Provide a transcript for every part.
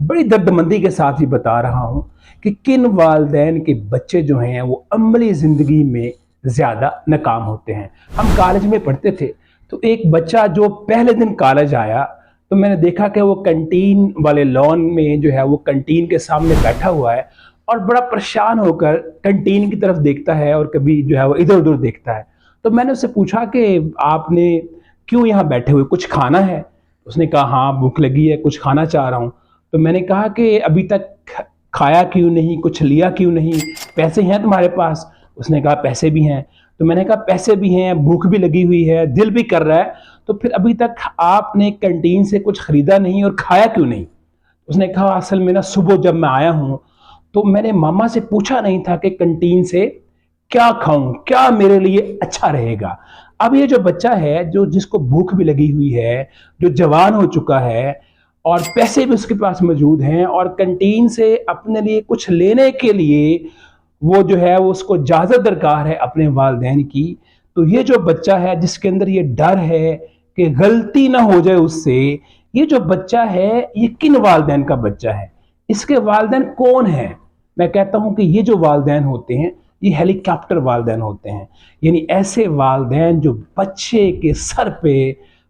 बड़ी दर्दमंदी के साथ ही बता रहा हूँ कि किन वालदैन के बच्चे जो हैं वो अमली ज़िंदगी में ज़्यादा नाकाम होते हैं। हम कॉलेज में पढ़ते थे तो एक बच्चा जो पहले दिन कॉलेज आया तो मैंने देखा कि वो कैंटीन वाले लॉन में जो है वो कैंटीन के सामने बैठा हुआ है और बड़ा परेशान होकर कैंटीन की तरफ देखता है और कभी जो है वो इधर उधर देखता है। तो मैंने उससे पूछा कि आपने क्यों यहाँ बैठे हुए, कुछ खाना है? उसने कहा हाँ भूख लगी है, कुछ खाना चाह रहा हूँ। तो मैंने कहा कि अभी तक खाया क्यों नहीं, कुछ लिया क्यों नहीं, पैसे हैं तुम्हारे पास? उसने कहा पैसे भी हैं। तो मैंने कहा पैसे भी हैं, भूख भी लगी हुई है, दिल भी कर रहा है, तो फिर अभी तक आपने कैंटीन से कुछ खरीदा नहीं और खाया क्यों नहीं? उसने कहा असल में ना सुबह जब मैं आया हूँ तो मैंने मामा से पूछा नहीं था कि कैंटीन से क्या खाऊं, क्या मेरे लिए अच्छा रहेगा। अब ये जो बच्चा है जो जिसको भूख भी लगी हुई है, जो जवान हो चुका है और पैसे भी उसके पास मौजूद हैं और कैंटीन से अपने लिए कुछ लेने के लिए वो जो है वो उसको इजाज़त दरकार है अपने वालिदैन की। तो ये जो बच्चा है जिसके अंदर ये डर है कि गलती ना हो जाए उससे, ये जो बच्चा है ये किन वालिदैन का बच्चा है, इसके वालिदैन कौन है? मैं कहता हूं कि ये जो वालिदैन होते हैं ये हेलीकॉप्टर वालिदैन होते हैं, यानी ऐसे वालिदैन जो बच्चे के सर पे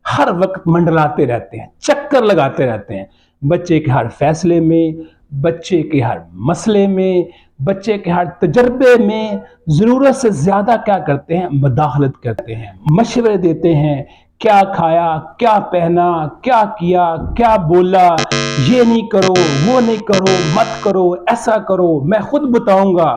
हर वक्त मंडराते रहते हैं, चक्कर लगाते रहते हैं, बच्चे के हर फैसले में, बच्चे के हर मसले में, बच्चे के हर तजर्बे में ज़रूरत से ज़्यादा क्या करते हैं, मदाखलत करते हैं, मशवरे देते हैं, क्या खाया, क्या पहना, क्या किया, क्या बोला, ये नहीं करो, वो नहीं करो, मत करो, ऐसा करो, मैं खुद बताऊंगा,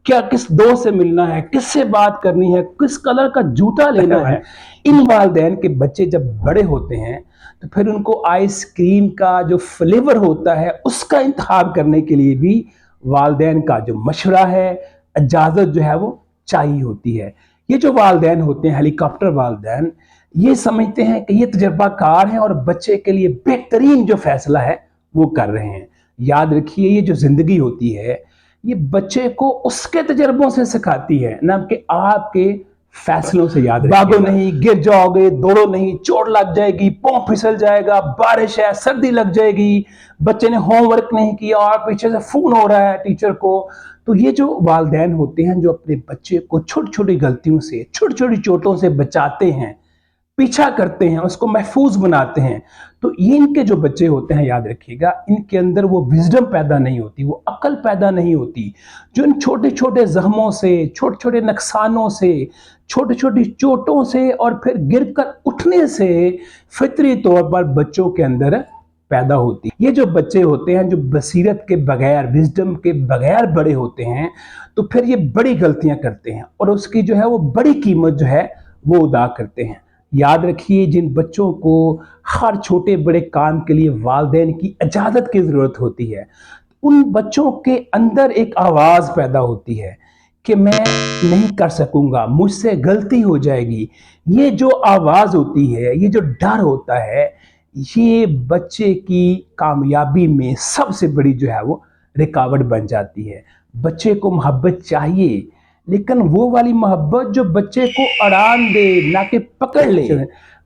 क्या किस दोस्त से मिलना है, किससे बात करनी है, किस कलर का जूता लेना है। इन वालिदैन के बच्चे जब बड़े होते हैं तो फिर उनको आइसक्रीम का जो फ्लेवर होता है उसका इंतखाब करने के लिए भी वालिदैन का जो मशवरा है, इजाज़त जो है वो चाहिए होती है। ये जो वालिदैन होते हैं हेलीकॉप्टर वालिदैन, ये समझते हैं कि ये तजर्बाकार हैं और बच्चे के लिए बेहतरीन जो फैसला है वो कर रहे हैं। याद रखिए ये जो ज़िंदगी होती है ये बच्चे को उसके तजर्बों से सिखाती है, ना कि आपके फैसलों से। याद भागो नहीं, गिर जाओगे, दौड़ो नहीं, चोट लग जाएगी, पाँव फिसल जाएगा, बारिश है, सर्दी लग जाएगी, बच्चे ने होमवर्क नहीं किया और पीछे से फोन हो रहा है टीचर को। तो ये जो वालिदैन होते हैं जो अपने बच्चे को छोटी छोटी गलतियों से, छोटी छोटी चोटों से बचाते हैं, पीछा करते हैं, उसको महफूज बनाते हैं, तो ये इनके जो बच्चे होते हैं याद रखिएगा इनके अंदर वो विजडम पैदा नहीं होती, वो अकल पैदा नहीं होती, जो इन छोटे छोटे जख्मों से, छोटे छोटे नुकसानों से, छोटी छोटी चोटों से और फिर गिरकर उठने से फितरी तौर पर बच्चों के अंदर पैदा होती। ये जो बच्चे होते हैं जो बसीरत के बगैर, विजडम के बगैर बड़े होते हैं तो फिर ये बड़ी गलतियां करते हैं और उसकी जो है वो बड़ी कीमत जो है वो अदा करते हैं। याद रखिए जिन बच्चों को हर छोटे बड़े काम के लिए वालिदैन की इजाज़त की ज़रूरत होती है, उन बच्चों के अंदर एक आवाज़ पैदा होती है कि मैं नहीं कर सकूंगा, मुझसे गलती हो जाएगी। ये जो आवाज़ होती है, ये जो डर होता है, ये बच्चे की कामयाबी में सबसे बड़ी जो है वो रुकावट बन जाती है। बच्चे को मोहब्बत चाहिए लेकिन वो वाली मोहब्बत जो बच्चे को आराम दे, ना कि पकड़ ले।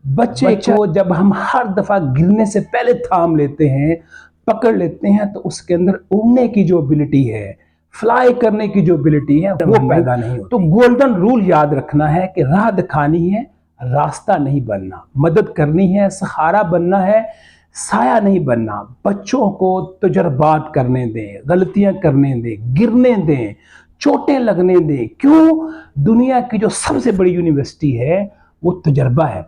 बच्चे को जब हम हर दफा गिरने से पहले थाम लेते हैं, पकड़ लेते हैं, तो उसके अंदर उड़ने की जो एबिलिटी है, फ्लाई करने की जो एबिलिटी है वो पैदा नहीं होती। तो गोल्डन रूल याद रखना है कि राह दिखानी है, रास्ता नहीं बनना, मदद करनी है, सहारा बनना है, साया नहीं बनना। बच्चों को तजर्बात करने दें, गलतियां करने दें, गिरने दें, चोटें लगने दें। क्यों? दुनिया की जो सबसे बड़ी यूनिवर्सिटी है वो तजर्बा है।